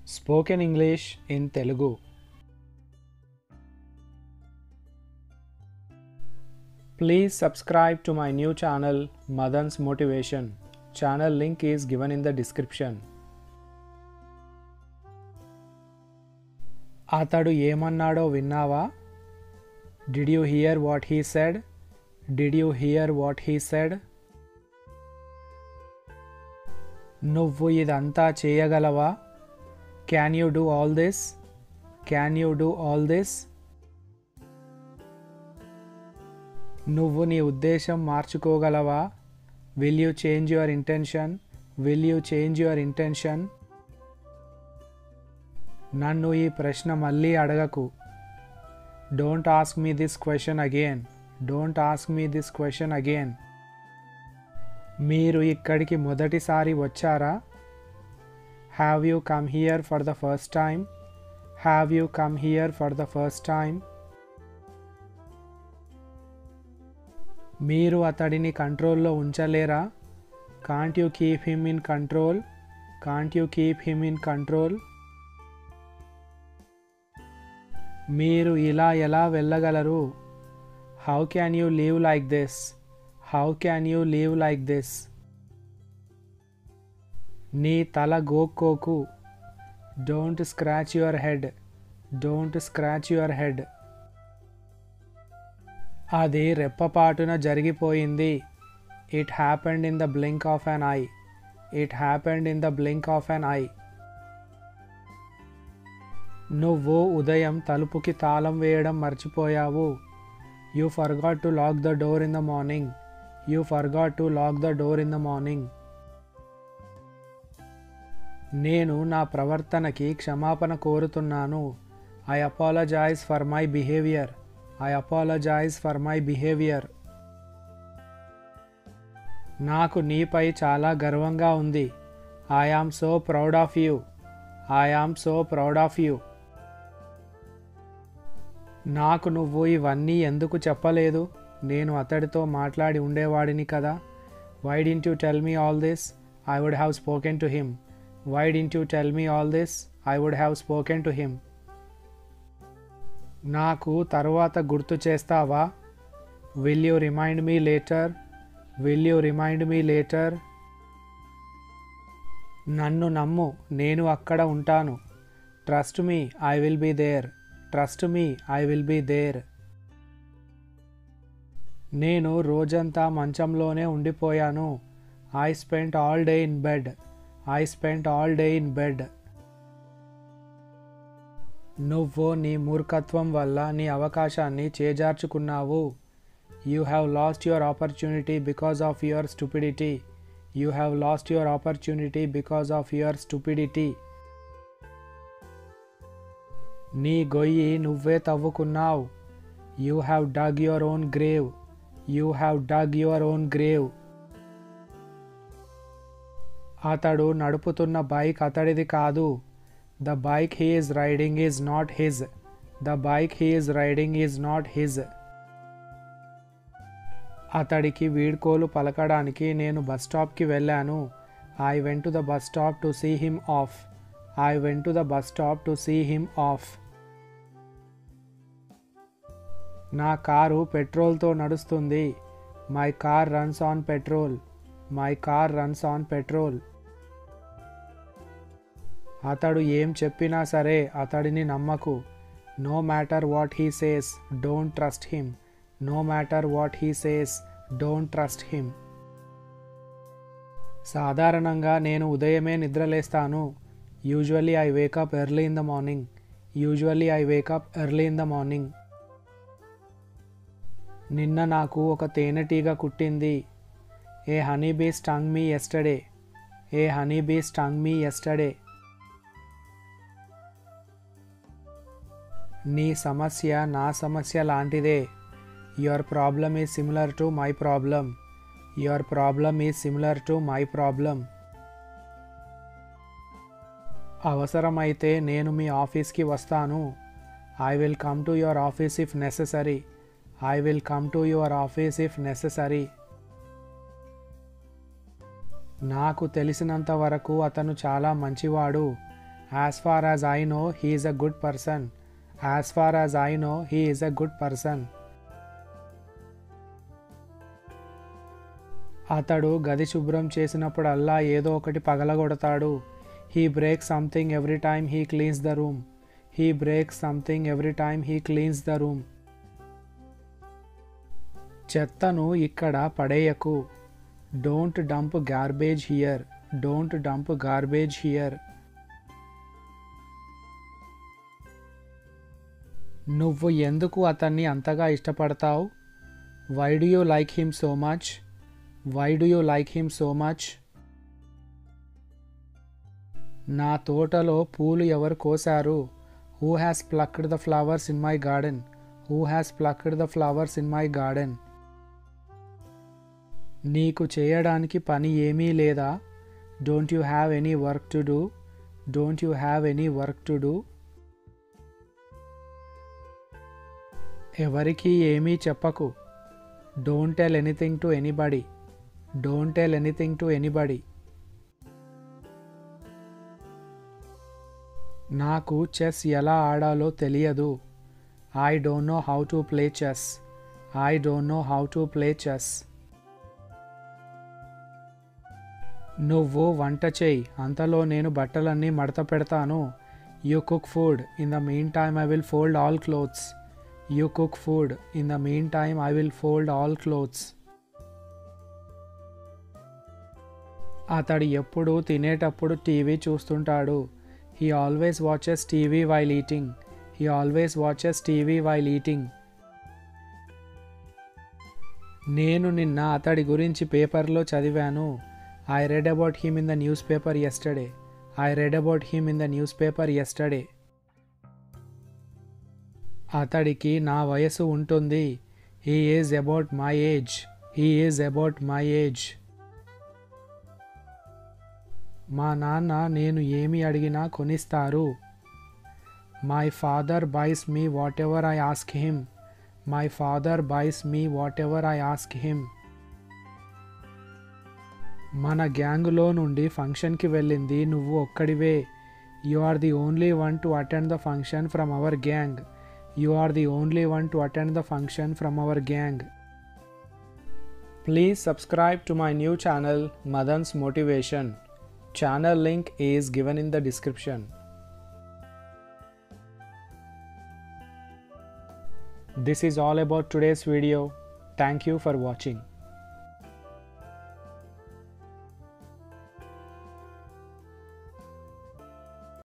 Spoken English in Telugu. Please subscribe to my new channel Madan's Motivation. Channel link is given in the description. అతడు ఏమన్నాడో విన్నావా? Did you hear what he said? Did you hear what he said? నువ్వు ఇదంతా చేయగలవా? Can you do all this? Can you do all this? నువ్వు నీ ఉద్దేశం మార్చుకోగలవా? Will you change your intention? Will you change your intention? నన్ను ఈ ప్రశ్న మళ్ళీ అడగకు. Don't ask me this question again. Don't ask me this question again. మీరు ఇక్కడికి మొదటిసారి వచ్చారా? Have you come here for the first time? Have you come here for the first time? మీరు అతడిని కంట్రోల్లో ఉంచలేరా? Can't you keep him in control? Can't you keep him in control? మీరు ఇలా ఎలా వెళ్ళగలరు? How can you live like this? How can you live like this? నీ తల గోక్కోకు. Don't scratch your head. Don't scratch your head. అది రెప్పపాటున జరిగిపోయింది. It happened in the blink of an eye. It happened in the blink of an eye. నువ్వు ఉదయం తలుపుకి తాళం వేయడం మర్చిపోయావు. You forgot to lock the door in the morning. You forgot to lock the door in the morning. నేను నా ప్రవర్తనకి క్షమాపణ కోరుతున్నాను. I apologize for my behavior. I apologize for my behavior. నాకు నీపై చాలా గర్వంగా ఉంది. I am so proud of you. I am so proud of you. నాకు నువ్వు ఇవన్నీ ఎందుకు చెప్పలేదు? నేను అతడితో మాట్లాడి ఉండేవాడిని కదా. Why didn't you tell me all this? I would have spoken to him. Why didn't you tell me all this? I would have spoken to him. నాకు తరువాత గుర్తు చేస్తావా? Will you remind me later? Will you remind me later? నన్ను నమ్ము, నేను అక్కడ ఉంటాను. Trust me, I will be there. Trust me, I will be there. నేను రోజంతా మంచంలోనే ఉండిపోయాను. I spent all day in bed. I spent all day in bed. నువ్వు నీ మూర్ఖత్వం వల్ల నీ అవకాశాన్ని చేజార్చుకున్నావు. You have lost your opportunity because of your stupidity. You have lost your opportunity because of your stupidity. నీ గొయ్యి నువ్వే తవ్వుకున్నావు. You have dug your own grave. You have dug your own grave. అతడు నడుపుతున్న బైక్ అతడిది కాదు. The bike he is riding is not his. The bike he is riding is not his. అతడికి వీడ్కోలు పలకడానికి నేను బస్ స్టాప్కి వెళ్ళాను. I went to the bus stop to see him off. I went to the bus stop to see him off. నా car పెట్రోల్తో నడుస్తుంది. My car runs on petrol. My car runs on petrol. అతడు ఏం చెప్పినా సరే అతడిని నమ్మకు. No matter what he says, don't trust him. No matter what he says, don't trust him. సాధారణంగా నేను ఉదయమే నిద్రలేస్తాను. Usually I wake up early in the morning. Usually I wake up early in the morning. నిన్న నాకు ఒక తేనెటీగ కుట్టింది. A honeybee stung me yesterday. A honeybee stung me yesterday. నీ సమస్య నా సమస్య లాంటిదే. Your problem is similar to my problem. Your problem is similar to my problem. అవసరమైతే నేను మీ ఆఫీస్కి వస్తాను. I will come to your office if necessary. I will come to your office if necessary. నాకు తెలిసినంత వరకు అతను చాలా మంచివాడు. As far as I know, he is a good person. As far as I know, he is a good person. అతడు గది శుభ్రం చేసినప్పుడల్లా ఏదో ఒకటి పగలగొడతాడు. He breaks something every time he cleans the room. He breaks something every time he cleans the room. చెత్తను ఇక్కడ పడేయకు. Don't dump garbage here. Don't dump garbage here. నువ్వు ఎందుకు అతన్ని అంతగా ఇష్టపడతావు? Why do you like him so much? Why do you like him so much? నా తోటలో పూలు ఎవరు కోసారు? Who has plucked the flowers in my garden? Who has plucked the flowers in my garden? నీకు చేయడానికి పని ఏమీ లేదా? Don't you have any work to do? Don't you have any work to do? ఎవరికీ ఏమీ చెప్పకు. Don't tell anything to anybody. Don't tell anything to anybody. నాకు chess ఎలా ఆడాలో తెలియదు. I don't know how to play chess. I don't know how to play chess. నువ్వు వంట చేయి, అంతలో నేను బట్టలన్నీ మడత పెడతాను. You cook food. In the meantime I will fold all clothes. You cook food. In the meantime I will fold all clothes. అతడు ఎప్పుడు తినేటప్పుడు టీవీ చూస్తుంటాడు. He always watches TV while eating. He always watches TV while eating. నేను నిన్న అతడి గురించి పేపర్లో చదివాను. I read about him in the newspaper yesterday. I read about him in the newspaper yesterday. అతడికి నా వయసు ఉంటుంది. He is about my age. He is about my age. మా నాన్న నేను ఏమి అడిగినా కొనిస్తారు. My father buys me whatever I ask him. My father buys me whatever I ask him. మన గ్యాంగులో నుండి ఫంక్షన్కి వెళ్ళింది నువ్వు ఒక్కడివే. You are the only one to attend the function from our gang. You are the only one to attend the function from our gang. Please subscribe to my new channel Madan's Motivation. Channel link is given in the description. This is all about today's video. Thank you for watching.